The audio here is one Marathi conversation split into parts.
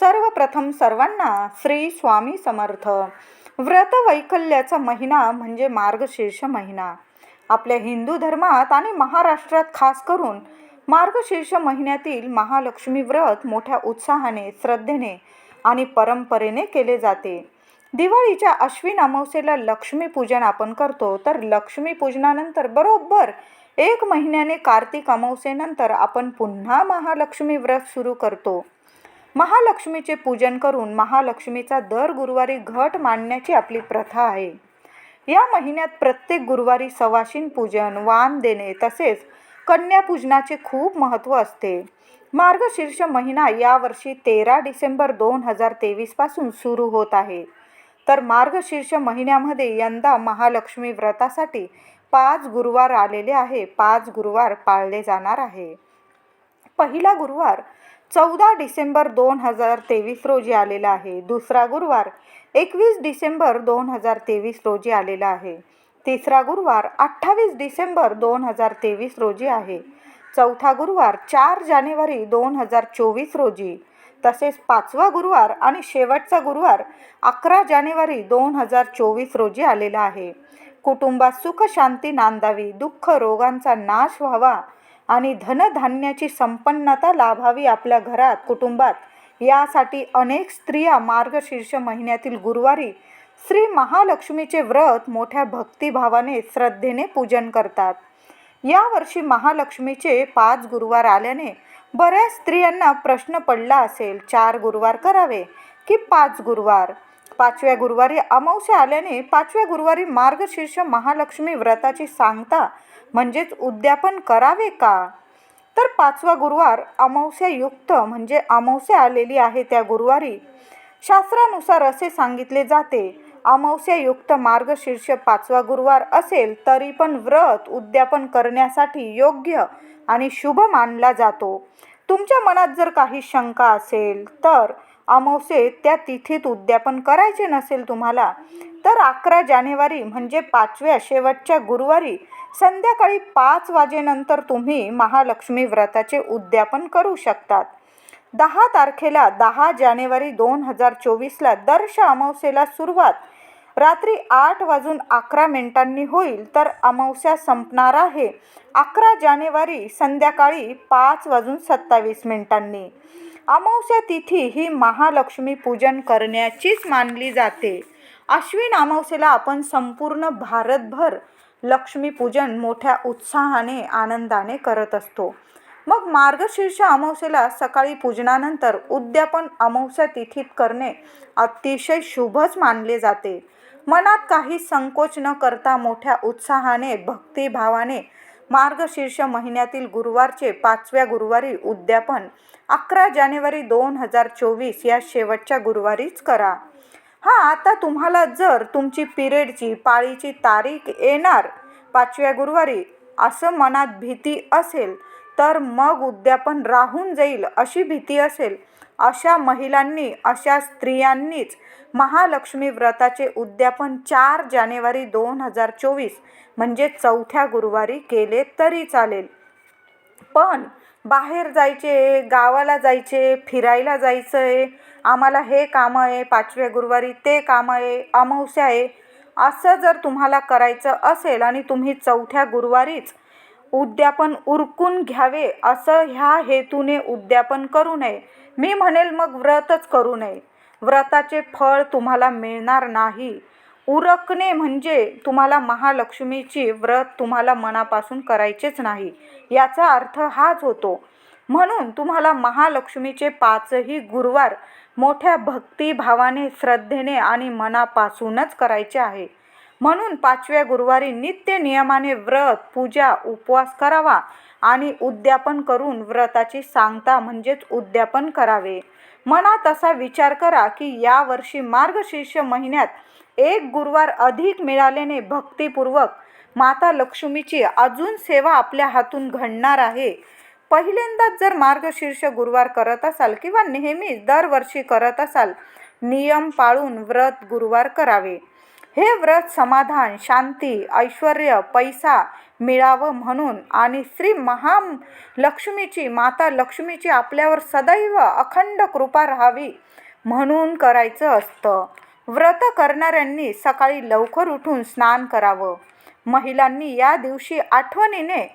सर्वप्रथम सर्वांना श्री स्वामी समर्थ. व्रत वैकल्याचा महिना म्हणजे मार्गशीर्ष महिना. आपल्या हिंदू धर्मात आणि महाराष्ट्रात खास करून मार्गशीर्ष महिन्यातील महालक्ष्मी व्रत मोठ्या उत्साहाने, श्रद्धेने आणि परंपरेने केले जाते. दिवाळीच्या अश्विन अमावस्येला लक्ष्मी पूजन आपण करतो, तर लक्ष्मी पूजनानंतर बरोबर 1 महिन्याने कार्तिक अमावस्येनंतर आपण पुन्हा महालक्ष्मी व्रत सुरू करतो. महालक्ष्मीचे पूजन करून महालक्ष्मीचा दर गुरुवारी घट मांडण्याची आपली प्रथा आहे. या महिन्यात प्रत्येक गुरुवारी सवाशीण पूजन, वाण देणे तसेच कन्यापूजनाचे खूप महत्त्व असते. मार्गशीर्ष महिना यावर्षी 13 डिसेंबर 2023 पासून सुरू होत आहे. तर मार्गशीर्ष महिन्यामध्ये यंदा महालक्ष्मी व्रतासाठी 5 गुरुवार आलेले आहे. 5 गुरुवार पाळले जाणार आहे. पहिला गुरुवार 14 डिसेंबर 2023 रोजी आलेला आहे. दुसरा गुरुवार 21 डिसेंबर 2023 रोजी आलेला आहे. तिसरा गुरुवार 28 डिसेंबर 2023 रोजी आहे. चौथा गुरुवार 4 जानेवारी 2024 रोजी. तसेच 5वा गुरुवार आणि शेवटचा गुरुवार 11 जानेवारी 2024 रोजी आलेला आहे. कुटुंबात सुख शांती नांदावी, दुःख रोगांचा नाश व्हावा आणि धनधान्याची संपन्नता लाभावी आपल्या घरात, कुटुंबात, यासाठी अनेक स्त्रिया मार्गशीर्ष महिन्यातील गुरुवारी श्री महालक्ष्मीचे व्रत मोठ्या भक्तिभावाने, श्रद्धेने पूजन करतात. यावर्षी महालक्ष्मीचे 5 गुरुवार आल्याने बऱ्याच स्त्रियांना प्रश्न पडला असेल, 4 गुरुवार करावे की 5 गुरुवार. 5व्या गुरुवारी अमावस्या आल्याने 5व्या गुरुवारी मार्गशीर्ष महालक्ष्मी व्रताची सांगता म्हणजेच उद्यापन करावे का? तर 5वा गुरुवार अमावस्यायुक्त म्हणजे अमावस्या आलेली आहे त्या गुरुवारी शास्त्रानुसार असे सांगितले जाते, अमावस्यायुक्त मार्गशीर्ष 5वा गुरुवार असेल तरी पण व्रत उद्यापन करण्यासाठी योग्य आणि शुभ मानला जातो. तुमच्या मनात जर काही शंका असेल तर अमावस्येत त्या तिथीत उद्यापन करायचे नसेल तुम्हाला, तर 11 जानेवारी म्हणजे 5व्या शेवटच्या गुरुवारी संध्याकाळी 5 वाजेनंतर तुम्ही महालक्ष्मी व्रताचे उद्यापन करू शकतात. 10 तारखेला 10 जानेवारी 2024ला दर्श अमावस्येला सुरुवात रात्री 8:11 होईल, तर अमावस्या संपणार आहे 11 जानेवारी संध्याकाळी 5:27. अमावस्या तिथी ही महालक्ष्मी पूजन करण्याचीच मानली जाते. अश्विन अमावस्येला आपण संपूर्ण भारतभर लक्ष्मीपूजन मोठ्या उत्साहाने, आनंदाने करत असतो. मग मार्गशीर्ष अमावस्येला सकाळी पूजनानंतर उद्यापन अमावस्या तिथीत करणे अतिशय शुभच मानले जाते. मनात काही संकोच न करता मोठ्या उत्साहाने, भक्तिभावाने मार्गशीर्ष महिन्यातील गुरुवारचे 5व्या गुरुवारी उद्यापन 11 जानेवारी 2024 या शेवटच्या गुरुवारीच करा. आता तुम्हाला जर तुमची पिरियडची, पाळीची तारीख येणार 5व्या गुरुवारी असं मनात भीती असेल, तर मग उद्यापन राहून जाईल अशी भीती असेल, अशा महिलांनी, अशा स्त्रियांनीच महालक्ष्मी व्रताचे उद्यापन 4 जानेवारी 2024 म्हणजे 4थ्या गुरुवारी केले तरी चालेल. पण बाहेर जायचे, गावाला जायचे, फिरायला जायचं आहे, आम्हाला हे काम आहे, 5व्या गुरुवारी ते काम आहे, अमावस्या आहे, असं जर तुम्हाला करायचं असेल आणि तुम्ही 4थ्या गुरुवारीच उद्यापन उरकून घ्यावे असं ह्या हेतूने उद्यापन करू नये. मी म्हणेल मग व्रतच करू नये. व्रताचे फळ तुम्हाला मिळणार नाही. उरकणे म्हणजे तुम्हाला महालक्ष्मीची व्रत तुम्हाला मनापासून करायचेच नाही, याचा अर्थ हाच होतो. म्हणून तुम्हाला महालक्ष्मीचे 5ही गुरुवार मोठ्या भक्तिभावाने, श्रद्धेने आणि मनापासूनच करायचे आहे. म्हणून 5व्या गुरुवारी नित्य नियमाने व्रत, पूजा, उपवास करावा आणि उद्यापन करून व्रताची सांगता म्हणजेच उद्यापन करावे. मनात असा विचार करा की यावर्षी मार्गशीर्ष महिन्यात 1 गुरुवार अधिक मिळाल्याने भक्तिपूर्वक माता लक्ष्मीची अजून सेवा आपल्या हातून घडणार आहे. पहिल्यांदाच जर मार्गशीर्ष गुरुवार करत असाल किंवा नेहमीच दरवर्षी करत असाल, नियम पाळून व्रत गुरुवार करावे. हे व्रत समाधान, शांती, ऐश्वर्य, पैसा मिळावं म्हणून आणि श्री महालक्ष्मीची, माता लक्ष्मीची आपल्यावर सदैव अखंड कृपा राहावी म्हणून करायचं असतं. व्रत करणाऱ्यांनी सकाळी लवकर उठून स्नान करावं. महिलांनी या दिवशी आठवणीने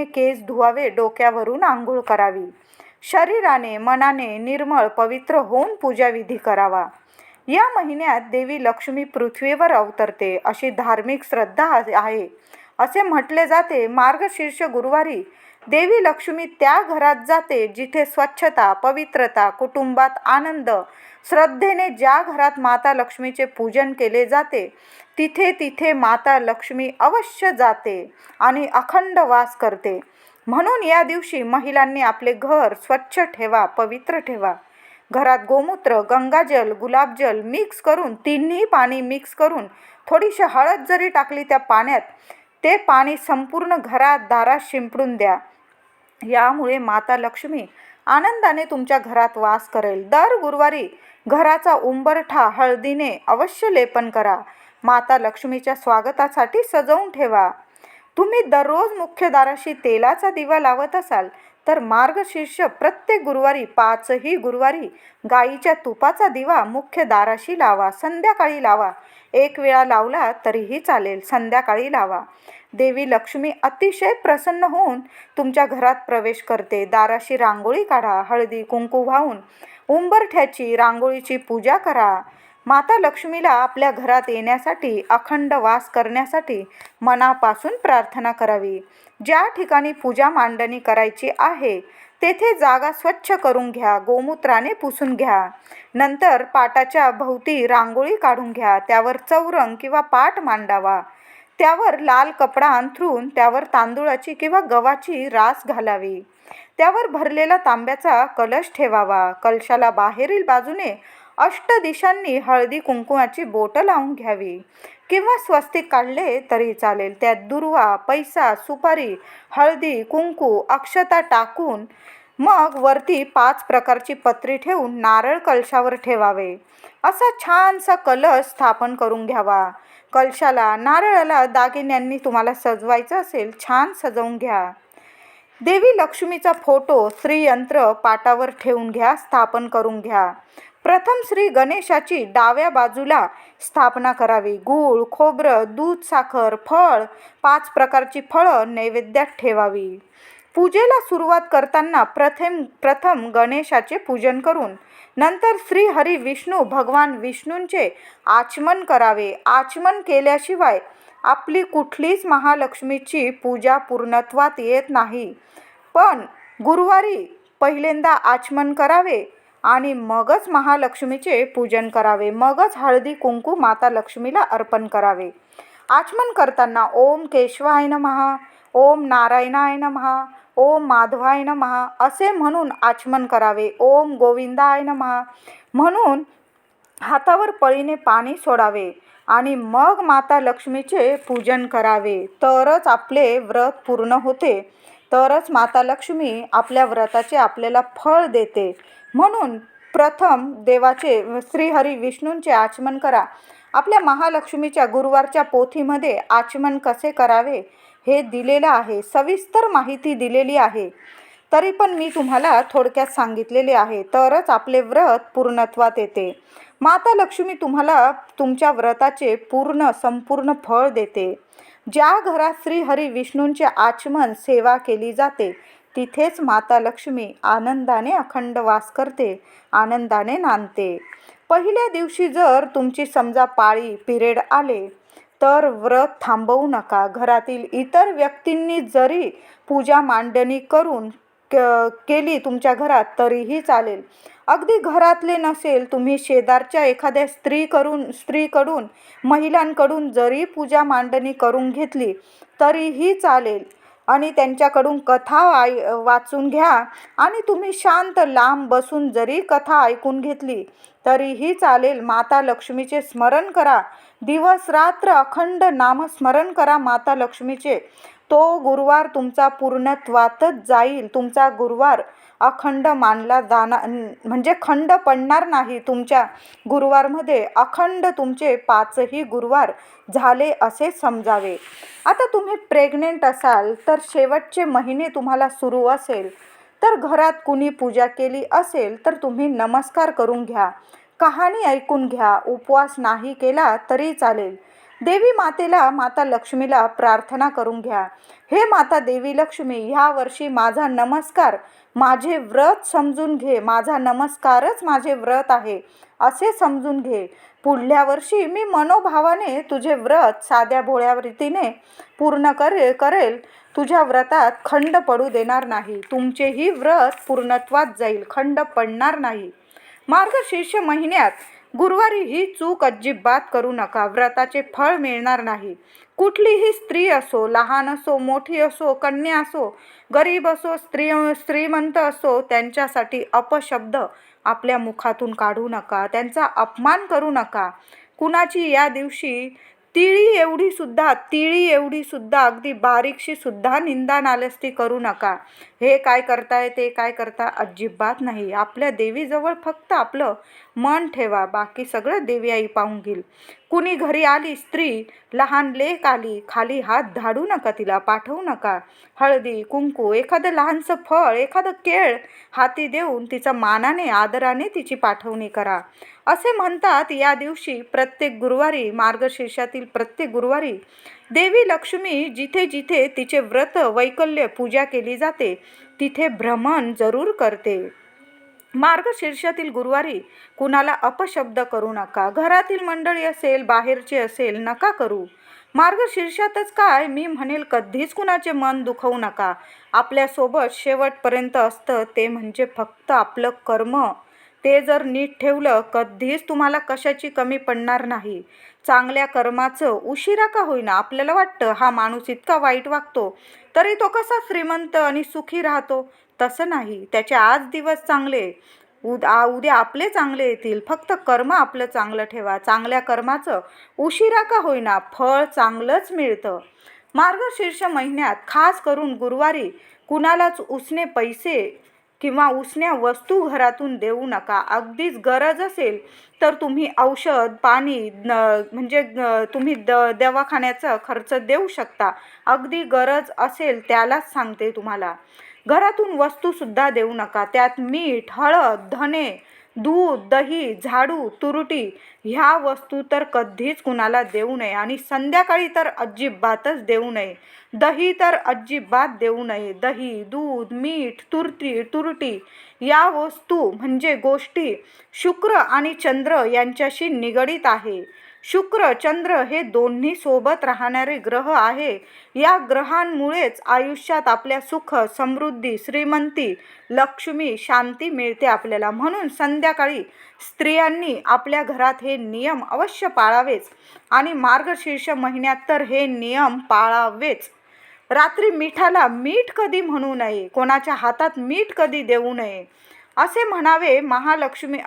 केस धुवावे, डोक्यावरून आंघोळ करावी. शरीराने मनाने निर्मळ पवित्र होऊन पूजाविधी करावा. या महिन्यात देवी लक्ष्मी पृथ्वीवर अवतरते अशी धार्मिक श्रद्धा आहे. असे म्हटले जाते, मार्गशीर्ष गुरुवारी देवी लक्ष्मी त्या घरात जाते जिथे स्वच्छता, पवित्रता, कुटुंबात आनंद, श्रद्धेने ज्या घरात माता लक्ष्मीचे पूजन केले जाते तिथे माता लक्ष्मी अवश्य जाते आणि अखंड वास करते. म्हणून या दिवशी महिलांनी आपले घर स्वच्छ ठेवा, पवित्र ठेवा. घरात गोमूत्र, गंगाजल, गुलाबजल मिक्स करून, तिन्ही पाणी मिक्स करून थोडीशी हळद जरी टाकली त्या पाण्यात, ते पाणी संपूर्ण घरात दारात शिंपडून द्या. यामुळे माता लक्ष्मी आनंदाने तुमच्या घरात वास करेल. दर गुरुवारी घराचा उंबरठा हळदीने अवश्य लेपन करा. माता लक्ष्मीच्या स्वागतासाठी सजवून ठेवा. तुम्ही दररोज मुख्य दाराशी तेलाचा दिवा लावत असाल तर मार्गशीर्ष प्रत्येक गुरुवारी 5ही गुरुवारी गाईच्या तुपाचा दिवा मुख्य दाराशी लावा. संध्याकाळी लावा. एक वेळा लावला तरीही चालेल, संध्याकाळी लावा. देवी लक्ष्मी अतिशय प्रसन्न होऊन तुमच्या घरात प्रवेश करते. दाराशी रांगोळी काढा. हळदी कुंकू वाहून उंबरठ्याची, रांगोळीची पूजा करा. माता लक्ष्मीला आपल्या घरात येण्यासाठी, अखंड वास करण्यासाठी मनापासून प्रार्थना करावी. ज्या ठिकाणी पूजा मांडणी करायची आहे तेथे जागा स्वच्छ करून घ्या. गोमूत्राने पुसून घ्या. नंतर पाटाच्या भोवती रांगोळी काढून घ्या. त्यावर चौरंग किंवा पाट मांडावा. त्यावर लाल कपडा अंथरून त्यावर तांदूळाची किंवा गव्हाची रास घालावी. त्यावर भरलेला तांब्याचा कलश ठेवावा. कलशाला बाहेरील बाजूने अष्टदिशांनी हळदी कुंकुमाची बोटं लावून घ्यावी किंवा स्वस्तिक काढले तरी चालेल. त्यात दुर्वा, पैसा, सुपारी, हळदी, कुंकू, अक्षता टाकून मग वरती 5 प्रकारची पत्री ठेवून नारळ कलशावर ठेवावे. असा छानसा कलश स्थापन करून घ्यावा. कलशाला, नारळाला दागिन्यांनी तुम्हाला सजवायचं असेल, छान सजवून घ्या. देवी लक्ष्मीचा फोटो, श्रीयंत्र पाटावर ठेवून घ्या. स्थापन करून घ्या. प्रथम श्री गणेशाची डाव्या बाजूला स्थापना करावी. गूळ, खोबरं, दूध, साखर, फळ, 5 प्रकारची फळं नैवेद्यात ठेवावी. पूजेला सुरुवात करताना प्रथम गणेशाचे पूजन करून नंतर श्री हरी विष्णू भगवान विष्णूंचे आचमन करावे. आचमन केल्याशिवाय आपली कुठलीच महालक्ष्मीची पूजा पूर्णत्वात येत नाही. पण गुरुवारी पहिल्यांदा आचमन करावे आणि मगच महालक्ष्मीचे पूजन करावे. मगच हळदी कुंकू माता लक्ष्मीला अर्पण करावे. आचमन करताना ओम केशवाय नमः, ओम नारायणाय नमः, ओम माधवाय नमः असे म्हणून आचमन करावे. ओम गोविंदाय नमः म्हणून हातावर पळीने पाणी सोडावे आणि मग माता लक्ष्मीचे पूजन करावे. तरच आपले व्रत पूर्ण होते. तरच माता लक्ष्मी आपल्या व्रताचे आपल्याला फळ देते. म्हणून प्रथम देवाचे, श्रीहरी विष्णूंचे आचमन करा. आपल्या महालक्ष्मीच्या गुरुवारच्या पोथीमध्ये आचमन कसे करावे हे दिलेलं आहे. सविस्तर माहिती दिलेली आहे. तरी पण मी तुम्हाला थोडक्यात सांगितलेले आहे. तरच आपले व्रत पूर्णत्वात येते. माता लक्ष्मी तुम्हाला तुमच्या व्रताचे संपूर्ण फळ देते. ज्या घरात श्री हरी विष्णूंचे आचमन सेवा केली जाते तिथेच माता लक्ष्मी आनंदाने अखंड वास करते, आनंदाने नांदते. पहिल्या दिवशी जर तुमची समजा पाळी, पिरियड आले तर व्रत थांबवू नका. घरातील इतर व्यक्तींनी जरी पूजा मांडणी करून केली तुमच्या घरात तरीही चालेल. अगदी घरातले नसेल, तुम्ही शेजारच्या एखाद्या स्त्रीकडून, महिलांकडून जरी पूजा मांडणी करून घेतली तरीही चालेल. आणि त्यांच्याकडून कथा वाचून घ्या आणि तुम्ही शांत लांब बसून जरी कथा ऐकून घेतली तरीही चालेल. माता लक्ष्मीचे स्मरण करा. दिवस रात्र अखंड नामस्मरण करा माता लक्ष्मीचे. तो गुरुवार तुमचा पूर्णत्वातच जाईल. तुमचा गुरुवार अखंड मानला जाणार म्हणजे खंड पडणार नाही. तुमच्या गुरुवारमध्ये अखंड तुमचे 5ही गुरुवार झाले असे समजावे. आता तुम्ही प्रेग्नेंट असाल तर शेवटचे महिने तुम्हाला सुरू असेल तर घरात कुणी पूजा केली असेल तर तुम्ही नमस्कार करून घ्या, कहाणी ऐकून घ्या. उपवास नाही केला तरी चालेल. देवी मातेला, माता लक्ष्मीला प्रार्थना करून घ्या. हे माता देवी लक्ष्मी, ह्या वर्षी माझा नमस्कार माझे व्रत समजून घे. माझा नमस्कारच माझे व्रत आहे असे समजून घे. पुढल्या वर्षी मी मनोभावाने तुझे व्रत साध्या भोळ्या रीतीने पूर्ण करेल. तुझ्या व्रतात खंड पडू देणार नाही. तुमचेही व्रत पूर्णत्वात जाईल, खंड पडणार नाही. मार्गशीर्ष महिन्यात गुरुवारी ही चूक अजिबात करू नका. व्रताचे फळ मिळणार नाही. कुठलीही स्त्री असो, लहान असो, मोठी असो, कन्या असो, गरीब असो, श्रीमंत असो, त्यांच्यासाठी अपशब्द आपल्या मुखातून काढू नका. त्यांचा अपमान करू नका. कुणाची या दिवशी तिळी एवढी सुद्धा अगदी बारीकशी सुद्धा निंदा नालस्ती करू नका. हे काय करताय, ते काय करता, अजिबात नाही. आपल्या देवीजवळ फक्त आपलं मन ठेवा, बाकी सगळं देवी आई पाहून घेईल. कुणी घरी आली स्त्री, लहान लेक आली, खाली हात धाडू नका, तिला पाठवू नका. हळदी कुंकू, एखादं लहानसं फळ, एखादं केळ हाती देऊन तिचा मानाने आदराने तिची पाठवणी करा. असे म्हणतात या दिवशी प्रत्येक गुरुवारी, मार्गशीर्षातील प्रत्येक गुरुवारी देवी लक्ष्मी जिथे जिथे तिचे व्रत वैकल्य पूजा केली जाते तिथे भ्रमण जरूर करते. मार्गशीर्षातील गुरुवारी कुणाला अपशब्द करू नका. घरातील मंडळी असेल, बाहेरचे असेल, नका करू. मार्गशीर्षातच काय, मी म्हणेल कधीच कुणाचे मन दुखवू नका. आपल्यासोबत शेवटपर्यंत असतं ते म्हणजे फक्त आपलं कर्म. ते जर नीट ठेवलं कधीच तुम्हाला कशाची कमी पडणार नाही. चांगल्या कर्माचं उशिरा का होईना, आपल्याला वाटतं हा माणूस इतका वाईट वागतो तरी तो कसा श्रीमंत आणि सुखी राहतो. तसं नाही. त्याचे आज दिवस चांगले, उद्या आपले चांगले येतील. फक्त कर्म आपलं चांगलं ठेवा. चांगल्या कर्माचं उशिरा का होईना फळ चांगलंच मिळतं. मार्गशीर्ष महिन्यात खास करून गुरुवारी कुणालाच उसने पैसे किंवा उसन्या वस्तू घरातून देऊ नका. अगदीच गरज असेल तर तुम्ही औषध पाणी म्हणजे तुम्ही दवाखान्याचा खर्च देऊ शकता. अगदी गरज असेल त्यालाच सांगते तुम्हाला. घरातून वस्तूसुद्धा देऊ नका. त्यात मीठ, हळद, धने, दूध, दही, झाडू, तुरटी ह्या वस्तू तर कधीच कुणाला देऊ नये. आणि संध्याकाळी तर अजिबातच देऊ नये. दही तर अजिबात देऊ नये. दही, दूध, मीठ, तुरटी या वस्तू म्हणजे गोष्टी शुक्र आणि चंद्र यांच्याशी निगडीत आहे. शुक्र चंद्र हे दोन्ही सोबत राहणारे ग्रह आहे. या ग्रहांमुळेच आयुष्यात आपल्या सुख, समृद्धी, श्रीमंती, लक्ष्मी, शांती मिळते आपल्याला. म्हणून संध्याकाळी स्त्रियांनी आपल्या घरात हे नियम अवश्य पाळावेच आणि मार्गशीर्ष महिन्यात तर हे नियम पाळावेच. रात्री मिठाला मीठ कधी म्हणू नये. कोणाच्या हातात मीठ कधी देऊ नये. असे म्हणावे महालक्ष्मी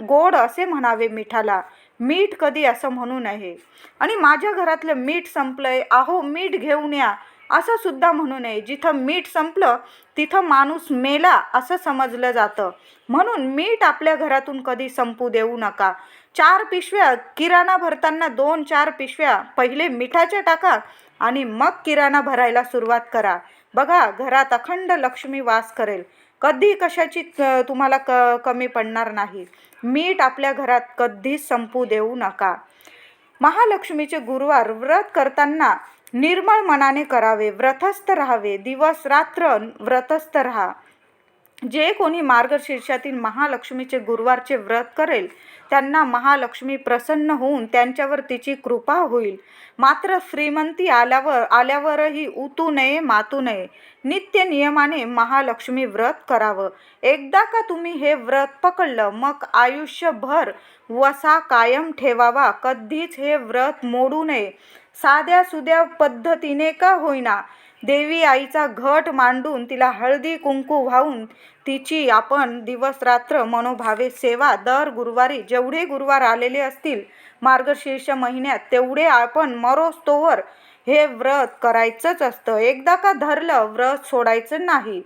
गोड असे म्हणावे मिठाला. मीठ कधी असं म्हणू नये. आणि माझ्या घरातलं मीठ संपलंय, अहो मीठ घेऊन या असं सुद्धा म्हणू नये. जिथं मीठ संपलं तिथं माणूस मेला असं समजलं जातं. म्हणून मीठ आपल्या घरातून कधी संपू देऊ नका. 4 पिशव्या किराणा भरताना 2-4 पिशव्या पहिले मिठाच्या टाका आणि मग किराणा भरायला सुरुवात करा. बघा घरात अखंड लक्ष्मी वास करेल. कधी कशाची तुम्हाला कमी पडणार नाही. मीठ आपल्या घरात कधीच संपू देऊ नका. महालक्ष्मीचे गुरुवार व्रत करताना निर्मळ मनाने करावे. व्रतस्थ राहावे. दिवस रात्र व्रतस्थ राहा. जे कोणी मार्गशीर्षातील महालक्ष्मीचे गुरुवारचे व्रत करेल त्यांना महालक्ष्मी प्रसन्न होऊन त्यांच्यावर तिची कृपा होईल. मात्र श्रीमंती आल्यावरही उतू नये, मातू नये. नित्य नियमाने महालक्ष्मी व्रत करावं. एकदा का तुम्ही हे व्रत पकडलं मग आयुष्यभर वसा कायम ठेवावा. कधीच हे व्रत मोडू नये. साध्या सुध्या पद्धतीने का होईना देवी आईचा घट मांडून तिला हळदी कुंकू वाहून तिची आपण दिवस रात्र मनोभावे सेवा. दर गुरुवारी जेवढे गुरुवार आलेले असतील मार्गशीर्ष महिन्यात तेवढे आपण मरोस्तोवर हे व्रत करायचंच असतं. एकदा का धरलं व्रत सोडायचं नाही.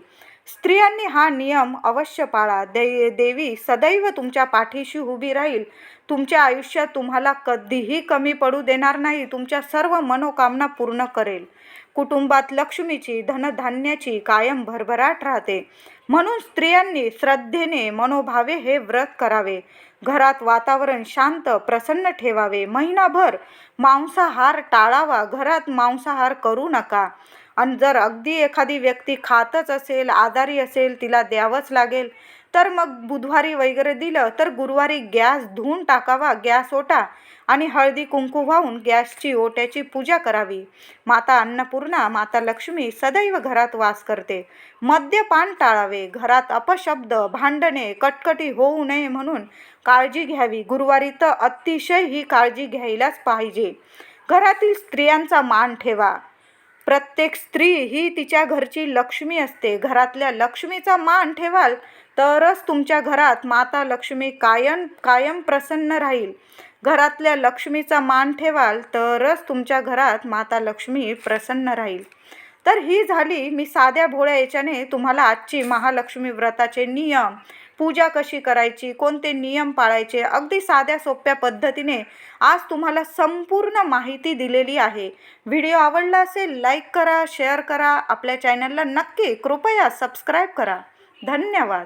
स्त्रियांनी हा नियम अवश्य पाळा. देवी सदैव तुमच्या पाठीशी उभी राहील. तुमच्या आयुष्यात तुम्हाला कधीही कमी पडू देणार नाही. तुमच्या सर्व मनोकामना पूर्ण करेल. कुटुंबात लक्ष्मीची, धनधान्याची कायम भरभराट राहते. म्हणून स्त्रियांनी श्रद्धेने, मनोभावे हे व्रत करावे. घरात वातावरण शांत, प्रसन्न ठेवावे. महिनाभर मांसाहार टाळावा. घरात मांसाहार करू नका. आणि जर अगदी एखादी व्यक्ती खातच असेल, आजारी असेल, तिला द्यावंच लागेल, तर मग बुधवारी वगैरे दिलं तर गुरुवारी गॅस धुवून टाकावा. गॅस ओटा आणि हळदी कुंकू वाहून गॅसची ओट्याची पूजा करावी. माता अन्नपूर्णा, माता लक्ष्मी सदैव घरात वास करते. मद्यपान टाळावे. घरात अपशब्द, भांडणे, कटकटी होऊ नये म्हणून काळजी घ्यावी. गुरुवारी तर अतिशय ही काळजी घ्यायलाच पाहिजे. घरातील स्त्रियांचा मान ठेवा. प्रत्येक स्त्री ही तिच्या घरची लक्ष्मी असते. घरातल्या लक्ष्मीचा मान ठेवाल तरच तुमच्या घरात माता लक्ष्मी कायम प्रसन्न राहील. घरातल्या लक्ष्मीचा मान ठेवाल तरच तुमच्या घरात माता लक्ष्मी प्रसन्न राहील. तर ही झाली मी साध्या भोळ्या याच्याने तुम्हाला आजची महालक्ष्मी व्रताचे नियम, पूजा कशी करायची, कोणते नियम पाळायचे, अगदी साध्या सोप्या पद्धतीने आज तुम्हाला संपूर्ण माहिती दिलेली आहे. व्हिडिओ आवडला असेल लाईक करा, शेअर करा. आपल्या चॅनलला नक्की कृपया सबस्क्राईब करा. धन्यवाद.